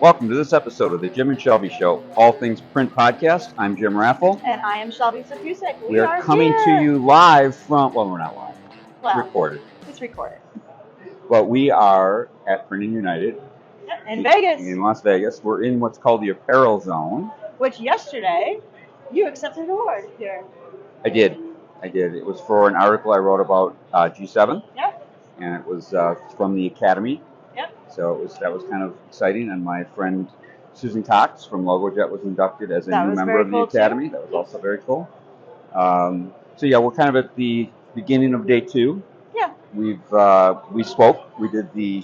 Welcome to this episode of the Jim and Shelby Show, all things print podcast. I'm Jim Raffle. And I am Shelby Safusek. We are coming here. to you live from, well, we're not live. Well, recorded. It's recorded. But we are at Printing United. In Vegas. In Las Vegas. We're in what's called the apparel zone. Which yesterday, you accepted an award here. I did. It was for an article I wrote about G7. Yep. And it was from the Academy. Yep. So that was kind of exciting. And my friend Susan Cox from LogoJet was inducted as a new member of the Academy. That was also very cool. So yeah, we're kind of at the beginning of day 2. Yeah. We spoke. We did the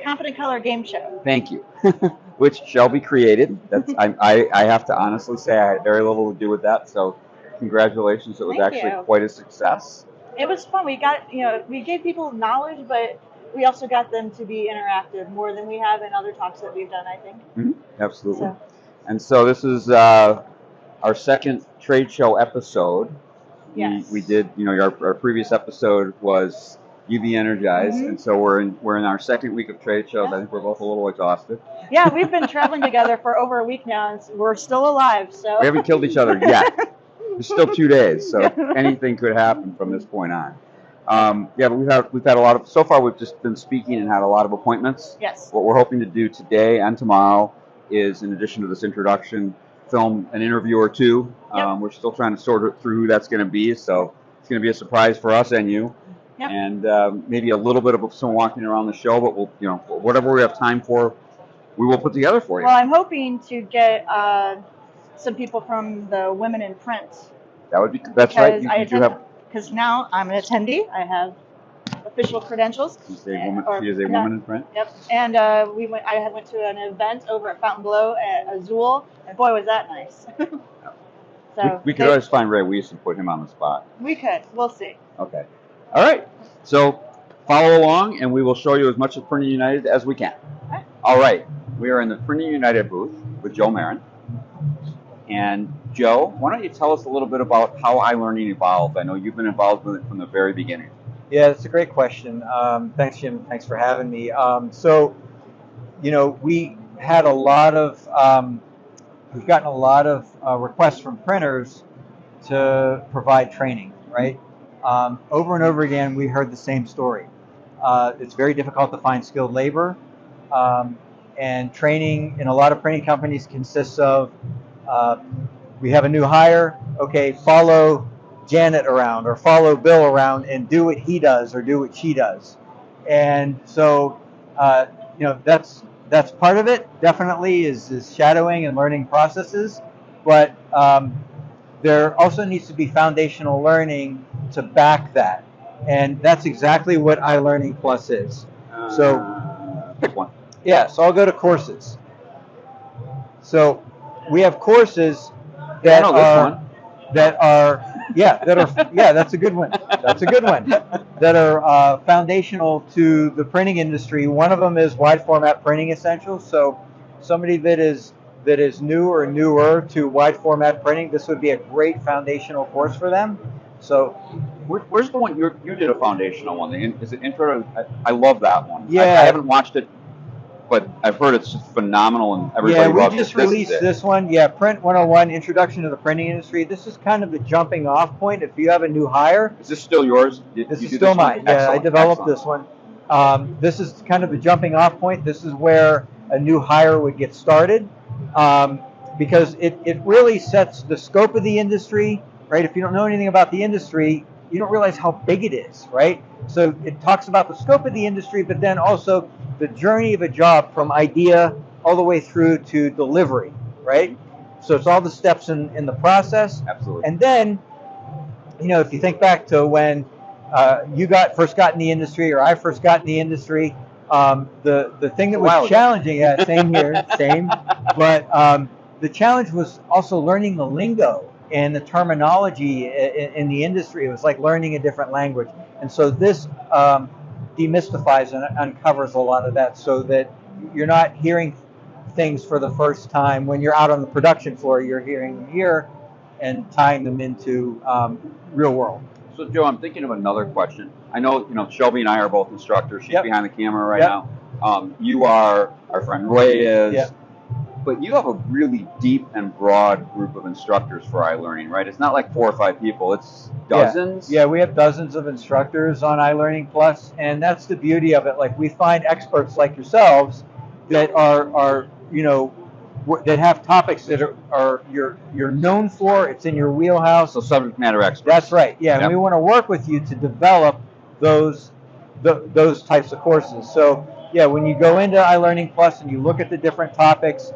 Confident Color game show. Thank you. Which Shelby created. That's I have to honestly say I had very little to do with that. So congratulations. It was actually quite a success. It was fun. We gave people knowledge, but we also got them to be interactive more than we have in other talks that we've done, I think. Mm-hmm. Absolutely. And so this is our second trade show episode. Yes. We did, our previous episode was UV Energized, and so we're in our second week of trade shows. I think we're both a little exhausted. Yeah, we've been traveling together for over a week now, and we're still alive. So we haven't killed each other yet. There's still 2 days, so anything could happen from this point on. But we've had a lot of. So far, we've just been speaking and had a lot of appointments. Yes. What we're hoping to do today and tomorrow is, in addition to this introduction, film an interview or two. Yep. We're still trying to sort through who that's going to be, so it's going to be a surprise for us and you. Yep. And maybe a little bit of some walking around the show, but we'll, whatever we have time for, we will put together for you. Well, I'm hoping to get some people from the Women in Print. That would be. That's right. Because now I'm an attendee. I have official credentials. She is a woman in print. Yep. And I went to an event over at Fontainebleau at Azul, and boy, was that nice. So we could always find Ray Weiss and put him on the spot. We could. We'll see. Okay. All right. So follow along, and we will show you as much of Printing United as we can. Okay. All right. We are in the Printing United booth with Joe Marin. And Joe, why don't you tell us a little bit about how iLearning evolved? I know you've been involved with it from the very beginning. Yeah, that's a great question. Thanks, Jim. Thanks for having me. We had we've gotten a lot of requests from printers to provide training, right? Over and over again, we heard the same story. It's very difficult to find skilled labor, and training in a lot of printing companies consists of we have a new hire, okay, follow Janet around or follow Bill around and do what he does or do what she does. And so, that's part of it, definitely, is shadowing and learning processes. But there also needs to be foundational learning to back that. And that's exactly what iLearning Plus is. Pick one. Yeah, so I'll go to courses. So we have courses that that's a good one. That are foundational to the printing industry. One of them is wide format printing essentials. So somebody that is new or newer to wide format printing, this would be a great foundational course for them. So where's the one you did a foundational one? Is it Intro? I love that one. Yeah, I haven't watched it, but I've heard it's just phenomenal and everybody loves it. Yeah, we just released this one. Yeah, Print 101, Introduction to the Printing Industry. This is kind of the jumping off point if you have a new hire. Is this still yours? This is still mine. Yeah, I developed this one. This is kind of the jumping off point. This is where a new hire would get started, because it really sets the scope of the industry, right? If you don't know anything about the industry, you don't realize how big it is, right? So it talks about the scope of the industry, but then also the journey of a job from idea all the way through to delivery, right? So it's all the steps in the process. Absolutely. And then, if you think back to when you first got in the industry, or I first got in the industry, the thing that was challenging, same here, same, but the challenge was also learning the lingo and the terminology in the industry. It was like learning a different language. And so this demystifies and uncovers a lot of that, so that you're not hearing things for the first time when you're out on the production floor. You're hearing them here and tying them into real world. So Joe, I'm thinking of another question. I know, Shelby and I are both instructors. She's behind the camera right now. You are, our friend Roy is. Yeah. But you have a really deep and broad group of instructors for iLearning, right? It's not like 4 or 5 people, it's dozens. Yeah, we have dozens of instructors on iLearning Plus, and that's the beauty of it. Like, we find experts like yourselves that are that have topics that are you're known for. It's in your wheelhouse. So subject matter experts. That's right. Yeah, Yep. and we want to work with you to develop those types of courses. So yeah, when you go into iLearning Plus and you look at the different topics,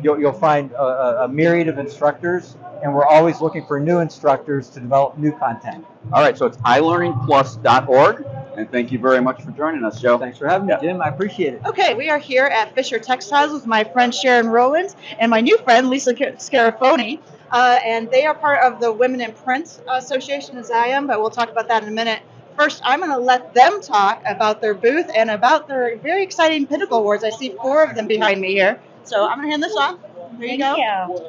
you'll find a myriad of instructors, and we're always looking for new instructors to develop new content. All right, so it's ilearningplus.org, and thank you very much for joining us, Joe. Thanks for having me, Jim. I appreciate it. Okay, we are here at Fisher Textiles with my friend Sharon Rowland and my new friend Lisa Scarafoni, and they are part of the Women in Print Association, as I am, but we'll talk about that in a minute. First, I'm going to let them talk about their booth and about their very exciting Pinnacle Awards. I see 4 of them behind me here. So I'm going to hand this off. There you go. Thank you.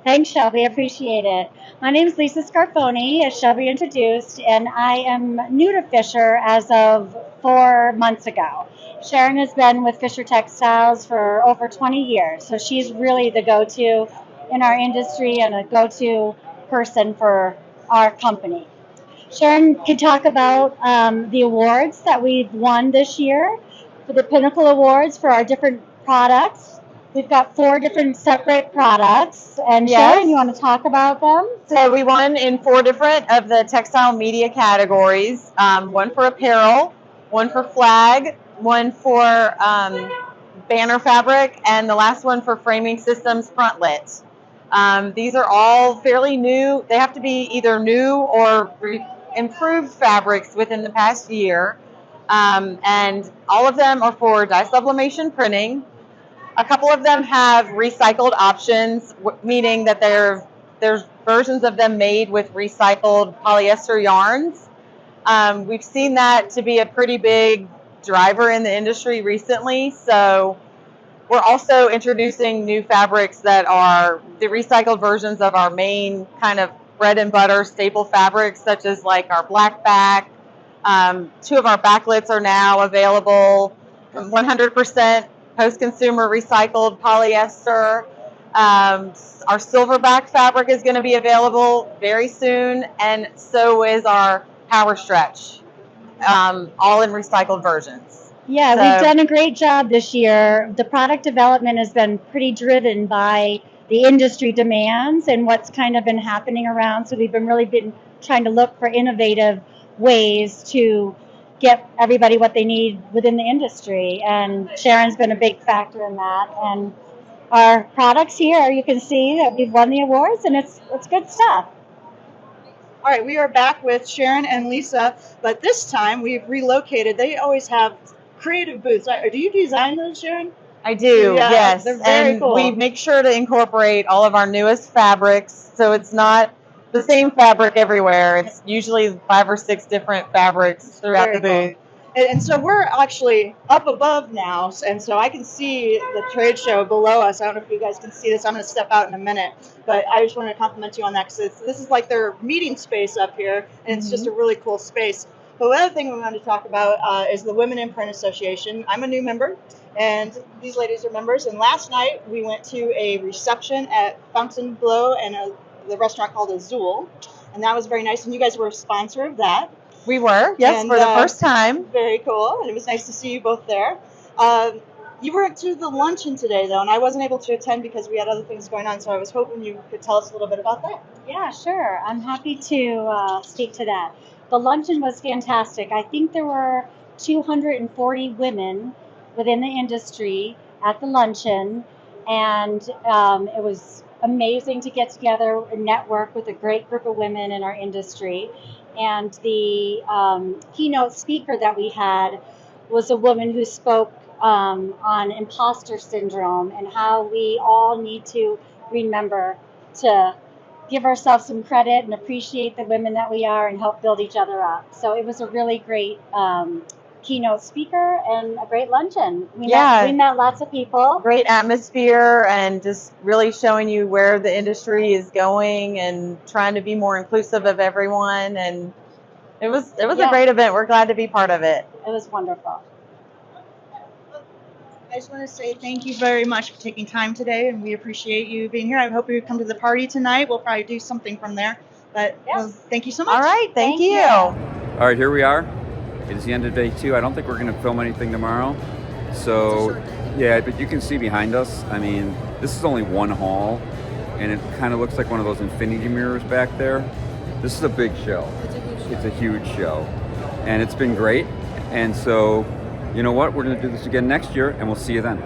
Thanks, Shelby. I appreciate it. My name is Lisa Scarfoni, as Shelby introduced, and I am new to Fisher as of 4 months ago. Sharon has been with Fisher Textiles for over 20 years, so she's really the go-to in our industry and a go-to person for our company. Sharon can talk about the awards that we've won this year for the Pinnacle Awards for our different products. We've got 4 different separate products. And Yes. Sharon, you want to talk about them? So we won in 4 different of the textile media categories. 1 for apparel, 1 for flag, 1 for banner fabric, and the last one for framing systems frontlit. These are all fairly new. They have to be either new or improved fabrics within the past year. And all of them are for dye sublimation printing. A couple of them have recycled options, meaning that there's versions of them made with recycled polyester yarns. We've seen that to be a pretty big driver in the industry recently. So we're also introducing new fabrics that are the recycled versions of our main kind of bread and butter staple fabrics, such as like our black back. 2 of our backlets are now available, 100% post-consumer recycled polyester. Our silverback fabric is going to be available very soon, and so is our power stretch, all in recycled versions. Yeah, we've done a great job this year. The product development has been pretty driven by the industry demands and what's kind of been happening around. So we've been trying to look for innovative ways to get everybody what they need within the industry. And Sharon's been a big factor in that. And our products here, you can see that we've won the awards, and it's good stuff. All right, we are back with Sharon and Lisa, but this time we've relocated. They always have creative booths. Do you design those, Sharon? I do, Yeah, yes. they're very and cool. we make sure to incorporate all of our newest fabrics, so it's not the same fabric everywhere. It's usually 5 or 6 different fabrics throughout the booth. And so we're actually up above now, and so I can see the trade show below us. I don't know if you guys can see this. I'm going to step out in a minute, but I just wanted to compliment you on that, because this is like their meeting space up here, and it's just a really cool space. But the other thing we wanted to talk about is the Women in Print Association. I'm a new member, and these ladies are members. And last night we went to a reception at Fontainebleau and the restaurant called Azul, and that was very nice. And you guys were a sponsor of that. We were, yes, And, for the first time. Very cool, and it was nice to see you both there. You were to the luncheon today, though, and I wasn't able to attend because we had other things going on, so I was hoping you could tell us a little bit about that. Yeah, sure. I'm happy to speak to that. The luncheon was fantastic. I think there were 240 women within the industry at the luncheon, and it was amazing to get together and network with a great group of women in our industry. And the keynote speaker that we had was a woman who spoke on imposter syndrome and how we all need to remember to give ourselves some credit and appreciate the women that we are and help build each other up. So it was a really great keynote speaker and a great luncheon. We met lots of people. Great atmosphere, and just really showing you where the industry is going and trying to be more inclusive of everyone. And It was a great event. We're glad to be part of it. It was wonderful. I just want to say thank you very much for taking time today, and we appreciate you being here. I hope you come to the party tonight. We'll probably do something from there. But well, thank you so much. All right, thank you. All right, here we are. It is the end of day 2. I don't think we're going to film anything tomorrow. So, yeah, but you can see behind us, I mean, this is only one hall, and it kind of looks like one of those infinity mirrors back there. This is a big show. It's a huge show. And it's been great. And so, you know what? We're going to do this again next year, and we'll see you then.